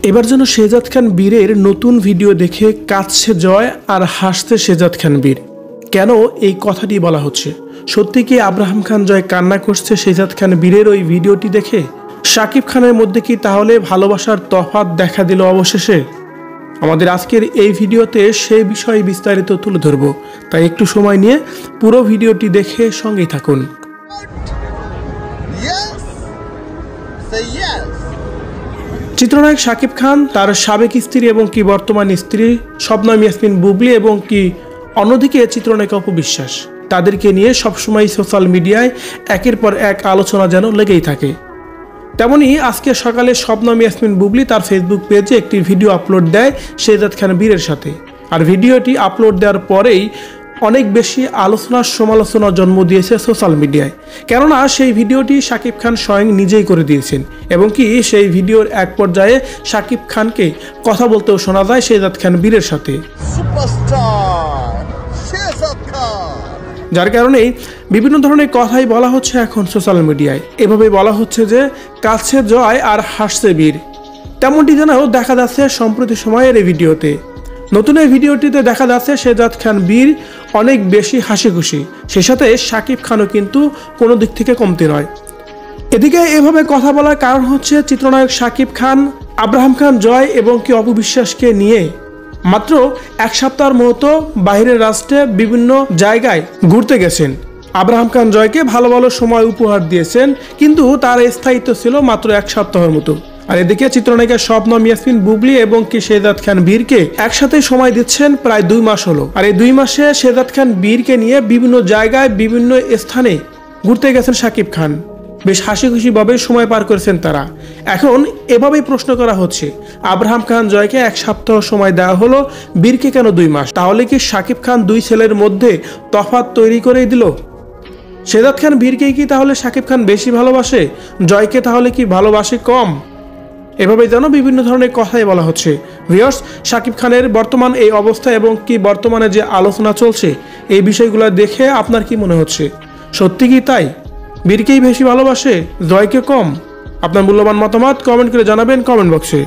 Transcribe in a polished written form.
এবার যেন শেহজাদ খান বীরের নতুন ভিডিও দেখে কাঁদছে জয় আর হাসছে শেহজাদ খান বীর। কেন এই কথাটি বলা হচ্ছে? সত্যি কি আব্রাহাম খান জয় কান্না করছে শেহজাদ খান বীরের ওই ভিডিওটি দেখে? শাকিব খানের মধ্যে কি তাহলে ভালোবাসার তফাৎ দেখা দিল অবশেষে? আমাদের আজকের এই ভিডিওতে সেই বিষয়ে বিস্তারিত তুলে ধরব, তাই একটু সময় নিয়ে পুরো ভিডিওটি দেখে সঙ্গেই থাকুন। চিত্রনায়ক শাকিব খান তার সাবেক স্ত্রী এবং কি বর্তমান স্ত্রী শবনম ইয়াসমিন বুবলি এবং কি অন্যদিকে চিত্রনায়িকা অপু বিশ্বাস, তাদেরকে নিয়ে সবসময় সোশ্যাল মিডিয়ায় একের পর এক আলোচনা যেন লেগেই থাকে। তেমনই আজকে সকালে শবনম ইয়াসমিন বুবলি তার ফেসবুক পেজে একটি ভিডিও আপলোড দেয় শেহজাদ খান বীরের সাথে। আর ভিডিওটি আপলোড দেওয়ার পরেই অনেক বেশি আলোচনার সমালোচনার জন্ম দিয়েছে সোশ্যাল মিডিয়ায়। কেননা সেই ভিডিওটি শাকিব খান স্বয়ং নিজেই করে দিয়েছেন এবং কি সেই ভিডিওর এক পর্যায়ে শাকিব খানকে কথা বলতেও শোনা যায় শেহজাদ খান বীরের সাথে, যার কারণেই বিভিন্ন ধরনের কথাই বলা হচ্ছে এখন সোশ্যাল মিডিয়ায়। এভাবে বলা হচ্ছে যে কাছে জয় আর হাসছে বীর। তেমনটি যেন দেখা যাচ্ছে সম্প্রতি সময়ের এই ভিডিওতে। নতুন এই ভিডিওটিতে দেখা যাচ্ছে শেহজাদ খান বীর অনেক বেশি হাসি খুশি, সেই সাথে শাকিব খানও কিন্তু কোনো দিক থেকে কমতি নয়। এদিকে এভাবে কথা বলার কারণ হচ্ছে চিত্রনায়ক শাকিব খান আব্রাহাম খান জয় এবং কি অপু বিশ্বাসকে নিয়ে মাত্র এক সপ্তাহের মতো বাইরের রাষ্ট্রে বিভিন্ন জায়গায় ঘুরতে গেছেন। আব্রাহাম খান জয়কে ভালো ভালো সময় উপহার দিয়েছেন, কিন্তু তার স্থায়িত্ব ছিল মাত্র এক সপ্তাহের মতো। আর এদিকে চিত্রনায়িকা শবনম ইয়াসমিন বুবলি এবং কি শেহজাদ খান বীরকে একসাথে সময় দিচ্ছেন প্রায় 2 মাস হলো। আর এই 2 মাসে শেহজাদ খান বীরকে নিয়ে বিভিন্ন জায়গায় বিভিন্ন স্থানে ঘুরতে গেছেন শাকিব খান। বেশ হাসি খুশি ভাবে সময় পার করেছেন তারা। এখন এভাবেই প্রশ্ন করা হচ্ছে, আব্রাহাম খান জয়কে এক সপ্তাহ সময় দেওয়া হলো, বীরকে কেন 2 মাস? তাহলে কি শাকিব খান 2 ছেলের মধ্যে তফাৎ তৈরি করেই দিল? শেহজাদ খান বীরকেই কি তাহলে শাকিব খান বেশি ভালোবাসে, জয়কে তাহলে কি ভালোবাসে কম? এভাবে যেন বিভিন্ন ধরনের কথাই বলা হচ্ছে। ভিউয়ার্স, শাকিব খানের বর্তমান এই অবস্থা এবং কি বর্তমানে যে আলোচনা চলছে এই বিষয়গুলো দেখে আপনার কি মনে হচ্ছে? সত্যি কি তাই? বীরকেই বেশি ভালোবাসে, জয়কে কম? আপনার মূল্যবান মতামত কমেন্ট করে জানাবেন কমেন্ট বক্সে।